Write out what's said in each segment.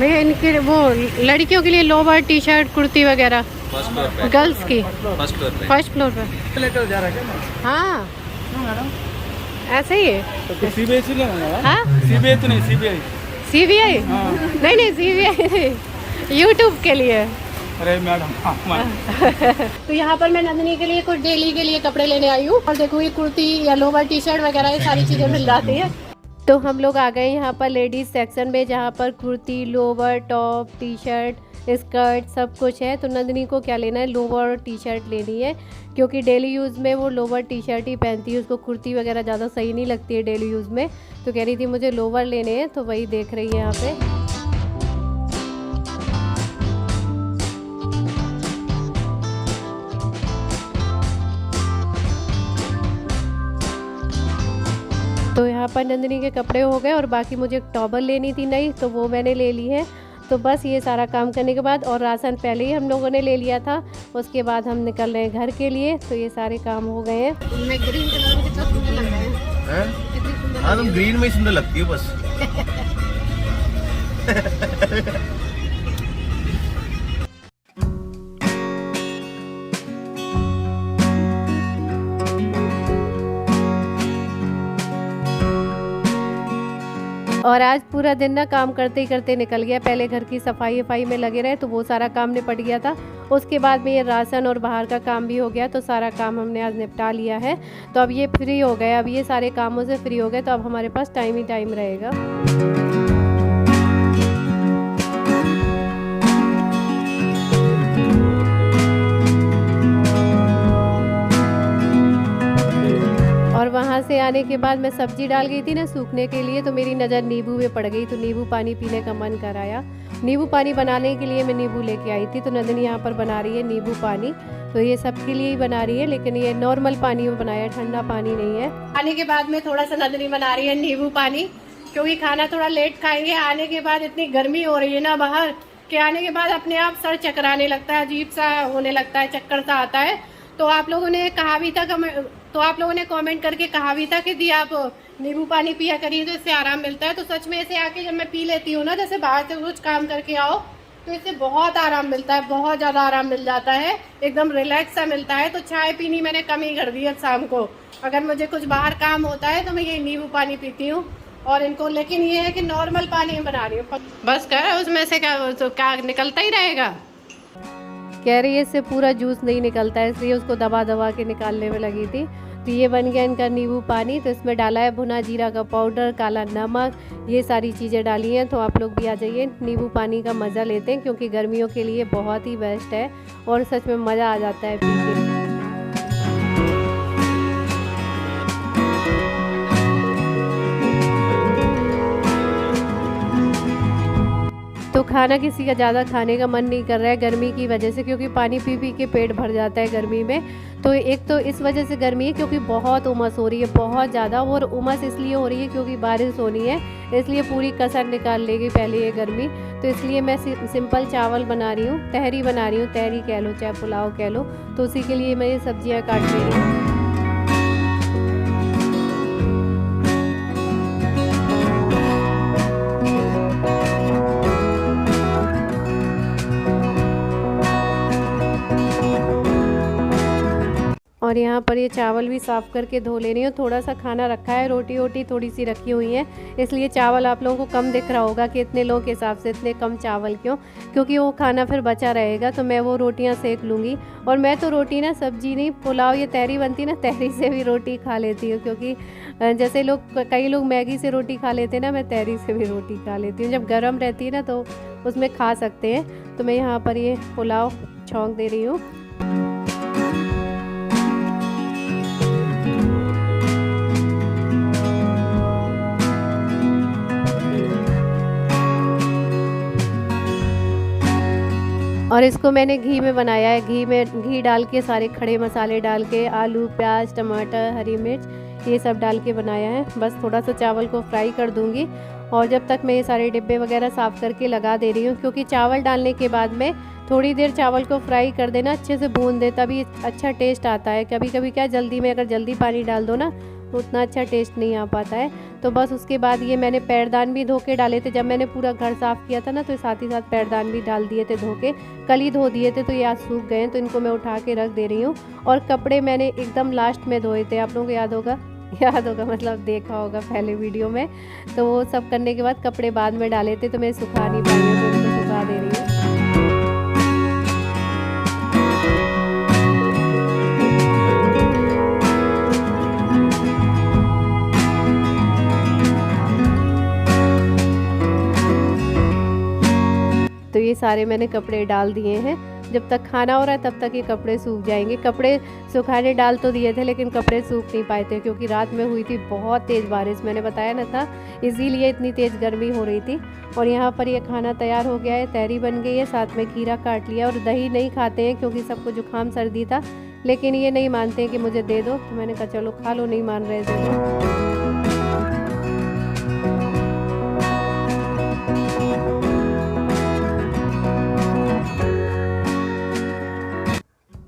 भैया इनके वो लड़कियों के लिए लोअर टी शर्ट कुर्ती वगैरह फर्स्ट फ्लोर पे। गर्ल्स की फर्स्ट फ्लोर पे। फर्स्ट फ्लोर पे लेकर जा रहा है क्या? हाँ मैडम ऐसे ही है। तो सीबीएसई लेना हाँ सीबीआई तो नहीं सीबीआई। CBI हाँ नहीं CBI नहीं यूट्यूब के लिए। अरे मैडम हाँ तो यहाँ पर मैं नंदिनी के लिए कुछ डेली के लिए कपड़े लेने आई हूँ और देखो ये कुर्ती या लोअर टी शर्ट वगैरह ये सारी चीज़ें मिल जाती है। तो हम लोग आ गए यहाँ पर लेडीज़ सेक्शन में जहाँ पर kurti lower top T shirt skirt सब कुछ है। तो नंदिनी को क्या लेना है, लोअर और टी शर्ट लेनी है क्योंकि डेली यूज़ में वो लोअर टी शर्ट ही पहनती है, उसको कुर्ती वगैरह ज़्यादा सही नहीं लगती है डेली यूज़ में। तो कह रही थी मुझे लोअर लेने हैं, तो वही देख रही है यहाँ पे। तो यहाँ पर नंदिनी के कपड़े हो गए और बाकी मुझे एक टॉवल लेनी थी नई, तो वो मैंने ले ली है। तो बस ये सारा काम करने के बाद, और राशन पहले ही हम लोगों ने ले लिया था, उसके बाद हम निकल रहे हैं घर के लिए। तो ये सारे काम हो गए हैं। ग्रीन कलर में कितना सुंदर लग रहा है। हाँ तुम ग्रीन में ही सुंदर लगती हो बस। और आज पूरा दिन ना काम करते ही करते निकल गया। पहले घर की सफाई में लगे रहे तो वो सारा काम निपट गया था। उसके बाद में ये राशन और बाहर का काम भी हो गया, तो सारा काम हमने आज निपटा लिया है। तो अब ये फ्री हो गए, अब ये सारे कामों से फ्री हो गए, तो अब हमारे पास टाइम ही टाइम रहेगा। और वहाँ से आने के बाद मैं सब्जी डाल गई थी ना सूखने के लिए, तो मेरी नज़र नींबू में पड़ गई, तो नींबू पानी पीने का मन कराया। नींबू पानी बनाने के लिए मैं नींबू लेके आई थी। तो नंदिनी यहाँ पर बना रही है नींबू पानी। तो ये सबके लिए ही बना रही है, लेकिन ये नॉर्मल पानी में बनाया, ठंडा पानी नहीं है। आने के बाद में थोड़ा सा नंदिनी बना रही है नींबू पानी, क्योंकि खाना थोड़ा लेट खाएंगे। आने के बाद इतनी गर्मी हो रही है ना बाहर, कि आने के बाद अपने आप सर चकराने लगता है, अजीब सा होने लगता है, चक्कर सा आता है। तो आप लोगों ने कहा भी था कमेंट करके कहा भी था कि दी आप नींबू पानी पिया करिए तो इससे आराम मिलता है। तो सच में ऐसे आके जब मैं पी लेती हूँ ना, जैसे बाहर से कुछ काम करके आओ, तो इससे बहुत आराम मिलता है, बहुत ज़्यादा आराम मिल जाता है, एकदम रिलैक्स सा मिलता है। तो चाय पीनी मैंने कम ही कर दी है शाम को। अगर मुझे कुछ बाहर काम होता है तो मैं ये नींबू पानी पीती हूँ और इनको। लेकिन ये है कि नॉर्मल पानी में बना रही हूँ बस। क्या उसमें से क्या निकलता ही रहेगा। कह रही है इससे पूरा जूस नहीं निकलता है, इसलिए उसको दबा दबा के निकालने में लगी थी। तो ये बन गया इनका नींबू पानी। तो इसमें डाला है भुना जीरा का पाउडर, काला नमक, ये सारी चीज़ें डाली हैं। तो आप लोग भी आ जाइए, नींबू पानी का मज़ा लेते हैं, क्योंकि गर्मियों के लिए बहुत ही बेस्ट है और सच में मज़ा आ जाता है पी के। तो खाना किसी का ज़्यादा खाने का मन नहीं कर रहा है गर्मी की वजह से, क्योंकि पानी पी पी के पेट भर जाता है गर्मी में। तो एक तो इस वजह से गर्मी है क्योंकि बहुत उमस हो रही है, बहुत ज़्यादा। और उमस इसलिए हो रही है क्योंकि बारिश होनी है, इसलिए पूरी कसर निकाल लेगी पहले ये गर्मी। तो इसलिए मैं सिंपल चावल बना रही हूँ, तहरी बना रही हूँ, तहरी कह लो चाहे पुलाव कह लो। तो उसी के लिए मैं ये सब्जियाँ काट ले रही हूँ। और यहाँ पर ये चावल भी साफ़ करके धो ले रही हूँ। थोड़ा सा खाना रखा है, रोटी वोटी थोड़ी सी रखी हुई है, इसलिए चावल आप लोगों को कम दिख रहा होगा कि इतने लोगों के हिसाब से इतने कम चावल क्यों, क्योंकि वो खाना फिर बचा रहेगा। तो मैं वो रोटियाँ सेक लूँगी। और मैं तो रोटी ना, सब्जी नहीं, पुलाव ये तहरी बनती ना, तहरी से भी रोटी खा लेती हूँ। क्योंकि जैसे कई लोग मैगी से रोटी खा लेते हैं ना, मैं तहरी से भी रोटी खा लेती हूँ। जब गर्म रहती है ना तो उसमें खा सकते हैं। तो मैं यहाँ पर ये पुलाव छौंक दे रही हूँ। और इसको मैंने घी में बनाया है, घी डाल के सारे खड़े मसाले डाल के, आलू प्याज टमाटर हरी मिर्च ये सब डाल के बनाया है। बस थोड़ा सा चावल को फ्राई कर दूंगी। और जब तक मैं ये सारे डिब्बे वगैरह साफ़ करके लगा दे रही हूँ, क्योंकि चावल डालने के बाद में थोड़ी देर चावल को फ्राई कर देना, अच्छे से भून दे, तभी अच्छा टेस्ट आता है। कभी कभी क्या जल्दी में अगर जल्दी पानी डाल दो ना उसको उतना अच्छा टेस्ट नहीं आ पाता है। तो बस उसके बाद ये मैंने पैरदान भी धो के डाले थे, जब मैंने पूरा घर साफ़ किया था ना तो साथ ही साथ पैरदान भी डाल दिए थे धो के, कल ही धो दिए थे, तो ये आज सूख गए हैं, तो इनको मैं उठा के रख दे रही हूँ। और कपड़े मैंने एकदम लास्ट में धोए थे, आप लोगों को याद होगा मतलब देखा होगा पहले वीडियो में। तो वो सब करने के बाद कपड़े बाद में डाले थे, तो मैं सुखा नहीं पाई हूँ, तो उनको सुखा दे रही हूँ। तो ये सारे मैंने कपड़े डाल दिए हैं। जब तक खाना हो रहा है तब तक ये कपड़े सूख जाएंगे। कपड़े सुखाने डाल तो दिए थे लेकिन कपड़े सूख नहीं पाए थे, क्योंकि रात में हुई थी बहुत तेज़ बारिश, मैंने बताया ना था, इसीलिए इतनी तेज़ गर्मी हो रही थी। और यहाँ पर ये खाना तैयार हो गया है, तहरी बन गई है, साथ में खीरा काट लिया। और दही नहीं खाते हैं क्योंकि सबको जुकाम सर्दी था, लेकिन ये नहीं मानते हैं कि मुझे दे दो, तो मैंने कहा चलो खा लो, नहीं मान रहे थे।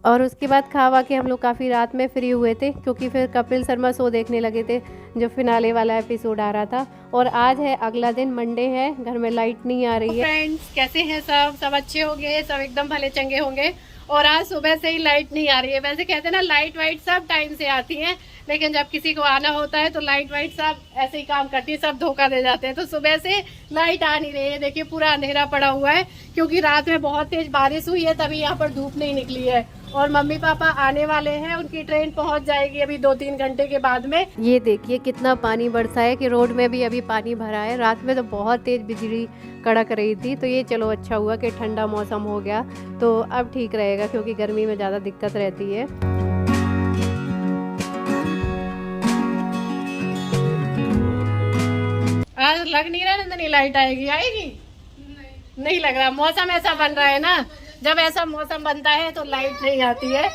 और उसके बाद खा के हम लोग काफ़ी रात में फ्री हुए थे, क्योंकि फिर कपिल शर्मा शो देखने लगे थे, जो फिनाले वाला एपिसोड आ रहा था। और आज है अगला दिन, मंडे है, घर में लाइट नहीं आ रही है। फ्रेंड्स कैसे हैं सब अच्छे होंगे, सब एकदम भले चंगे होंगे। और आज सुबह से ही लाइट नहीं आ रही है। वैसे कहते हैं ना लाइट वाइट सब टाइम से आती है, लेकिन जब किसी को आना होता है तो लाइट वाइट सब ऐसे ही काम करती है, सब धोखा दे जाते हैं। तो सुबह से लाइट आ नहीं रही है, देखिए पूरा अंधेरा पड़ा हुआ है, क्योंकि रात में बहुत तेज बारिश हुई है, तभी यहाँ पर धूप नहीं निकली है। और मम्मी पापा आने वाले हैं, उनकी ट्रेन पहुंच जाएगी अभी 2-3 घंटे के बाद में। ये देखिए कितना पानी बरसा है कि रोड में भी अभी पानी भरा है। रात में तो बहुत तेज बिजली कड़क रही थी, तो ये चलो अच्छा हुआ कि ठंडा मौसम हो गया, तो अब ठीक रहेगा, क्योंकि गर्मी में ज़्यादा दिक्कत रहती है। आज लग नहीं रहा नंदनी लाइट आएगी नहीं लग रहा, मौसम ऐसा बन रहा है ना, जब ऐसा मौसम बनता है तो लाइट नहीं आती है।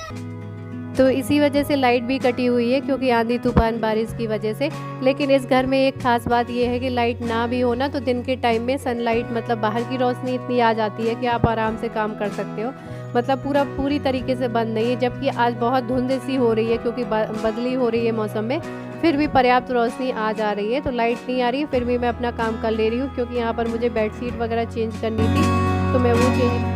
तो इसी वजह से लाइट भी कटी हुई है, क्योंकि आंधी तूफान बारिश की वजह से। लेकिन इस घर में एक खास बात ये है कि लाइट ना भी हो ना, तो दिन के टाइम में सनलाइट मतलब बाहर की रोशनी इतनी आ जाती है कि आप आराम से काम कर सकते हो, मतलब पूरी तरीके से बंद नहीं है। जबकि आज बहुत धुंध सी हो रही है, क्योंकि बदली हो रही है मौसम में, फिर भी पर्याप्त रोशनी आ जा रही है। तो लाइट नहीं आ रही है, फिर भी मैं अपना काम कर ले रही हूँ, क्योंकि यहाँ पर मुझे बेडशीट वगैरह चेंज करनी थी, तो मैं वो चेंज।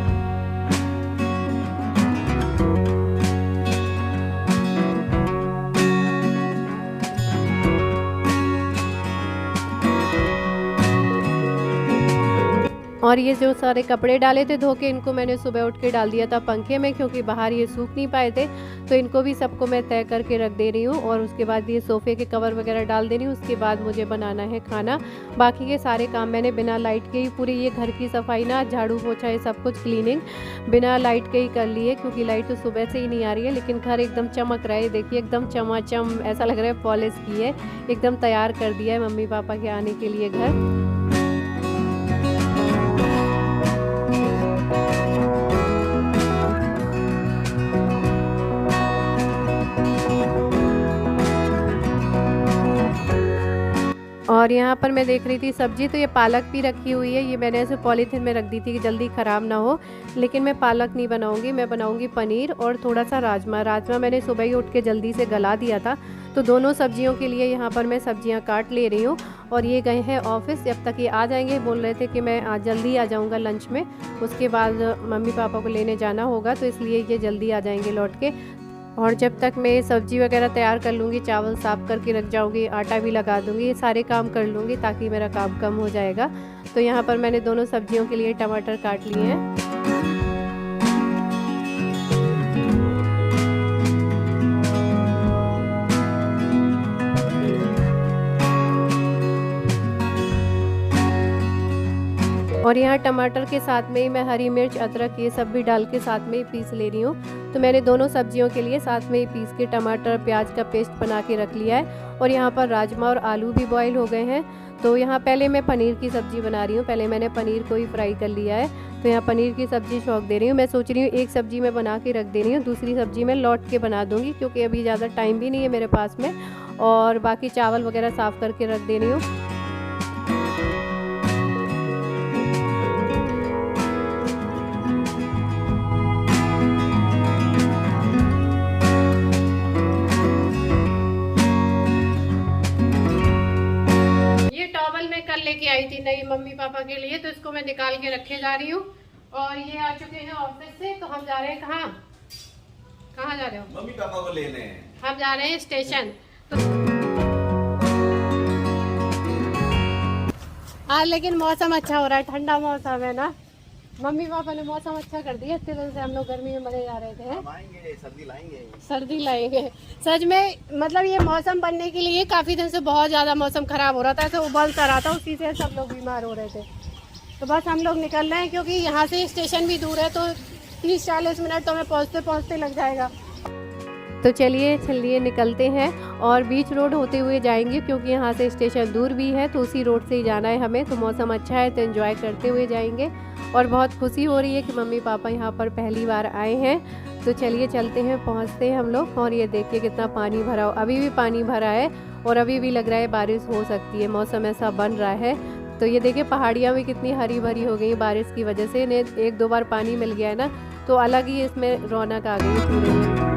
और ये जो सारे कपड़े डाले थे धो के, इनको मैंने सुबह उठ के डाल दिया था पंखे में, क्योंकि बाहर ये सूख नहीं पाए थे। तो इनको भी सबको मैं तय करके रख दे रही हूँ। और उसके बाद ये सोफ़े के कवर वगैरह डाल दे रही हूँ। उसके बाद मुझे बनाना है खाना। बाकी के सारे काम मैंने बिना लाइट के ही, पूरी ये घर की सफाई ना, झाड़ू पोछा, ये सब कुछ क्लीनिंग बिना लाइट के ही कर ली है, क्योंकि लाइट तो सुबह से ही नहीं आ रही है। लेकिन घर एकदम चमक रहा है, देखिए एकदम चमाचम, ऐसा लग रहा है पॉलिश की है, एकदम तैयार कर दिया है मम्मी पापा के आने के लिए घर। और यहाँ पर मैं देख रही थी सब्जी, तो ये पालक भी रखी हुई है, ये मैंने ऐसे पॉलीथिन में रख दी थी कि जल्दी ख़राब ना हो। लेकिन मैं पालक नहीं बनाऊंगी, मैं बनाऊंगी पनीर और थोड़ा सा राजमा मैंने सुबह ही उठ के जल्दी से गला दिया था। तो दोनों सब्जियों के लिए यहाँ पर मैं सब्जियाँ काट ले रही हूँ। और ये गए हैं ऑफिस, जब तक ये आ जाएंगे, बोल रहे थे कि मैं आज जल्दी आ जाऊँगा लंच में, उसके बाद मम्मी पापा को लेने जाना होगा, तो इसलिए ये जल्दी आ जाएंगे लौट के। और जब तक मैं सब्जी वगैरह तैयार कर लूँगी, चावल साफ़ करके रख जाऊँगी, आटा भी लगा दूँगी, ये सारे काम कर लूँगी ताकि मेरा काम कम हो जाएगा। तो यहाँ पर मैंने दोनों सब्जियों के लिए टमाटर काट लिए हैं। और यहाँ टमाटर के साथ में ही मैं हरी मिर्च, अदरक, ये सब भी डाल के साथ में ही पीस ले रही हूँ। तो मैंने दोनों सब्जियों के लिए साथ में ही पीस के टमाटर प्याज का पेस्ट बना के रख लिया है। और यहाँ पर राजमा और आलू भी बॉईल हो गए हैं। तो यहाँ पहले मैं पनीर की सब्ज़ी बना रही हूँ, पहले मैंने पनीर को ही फ्राई कर लिया है। तो यहाँ पनीर की सब्ज़ी छौंक दे रही हूँ। मैं सोच रही हूँ एक सब्ज़ी मैं बना के रख दे रही हूँ, दूसरी सब्ज़ी मैं लौट के बना दूँगी, क्योंकि अभी ज़्यादा टाइम भी नहीं है मेरे पास में। और बाकी चावल वगैरह साफ़ करके रख दे रही हूँ। मम्मी पापा के लिए, तो इसको मैं निकाल के रखे जा रही हूँ। और ये आ चुके हैं ऑफिस से, तो हम जा रहे हैं कहाँ जा रहे हो? मम्मी पापा को लेने। हम जा रहे हैं स्टेशन। तो आज लेकिन मौसम अच्छा हो रहा है, ठंडा मौसम है ना। मम्मी पापा ने मौसम अच्छा कर दिया। इतने दिन से हम लोग गर्मी में मरे जा रहे थे। सर्दी लाएंगे। सच में मतलब ये मौसम बनने के लिए काफ़ी दिन से बहुत ज़्यादा मौसम ख़राब हो रहा था, ऐसे उबल सा रहा था, उसी से सब लोग बीमार हो रहे थे। तो बस हम लोग निकल रहे हैं, क्योंकि यहाँ से स्टेशन भी दूर है, तो 30-40 मिनट तो हमें पहुँचते लग जाएगा। तो चलिए निकलते हैं और बीच रोड होते हुए जाएंगे, क्योंकि यहाँ से स्टेशन दूर भी है, तो उसी रोड से ही जाना है हमें। तो मौसम अच्छा है तो एंजॉय करते हुए जाएंगे, और बहुत खुशी हो रही है कि मम्मी पापा यहाँ पर पहली बार आए हैं। तो चलिए चलते हैं, पहुँचते हैं हम लोग। और ये देखिए कितना पानी भरा हो, अभी भी पानी भरा है, और अभी भी लग रहा है बारिश हो सकती है, मौसम ऐसा बन रहा है। तो ये देखिए पहाड़ियाँ भी कितनी हरी भरी हो गई बारिश की वजह से। इन्हें 1-2 बार पानी मिल गया है ना, तो अलग ही इसमें रौनक आ गई पूरे में।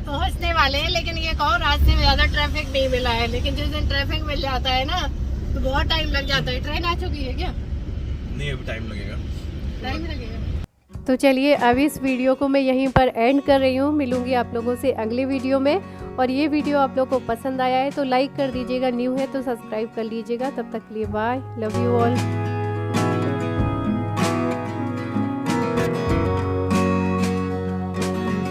पहुंचने वाले हैं, लेकिन ये कहो रास्ते में ज्यादा ट्रैफिक नहीं मिला है। लेकिन जिस दिन ट्रैफिक मिल जाता है ना, तो बहुत टाइम लग जाता है। ट्रेन आ चुकी है क्या? नहीं, अभी टाइम लगेगा। तो चलिए अब इस वीडियो को मैं यहीं पर एंड कर रही हूँ। मिलूंगी आप लोगों से अगले वीडियो में। और ये वीडियो आप लोगों को पसंद आया है तो लाइक कर दीजिएगा, न्यू है तो सब्सक्राइब कर लीजिएगा। तब तक के लिए बाय, लव यू ऑल।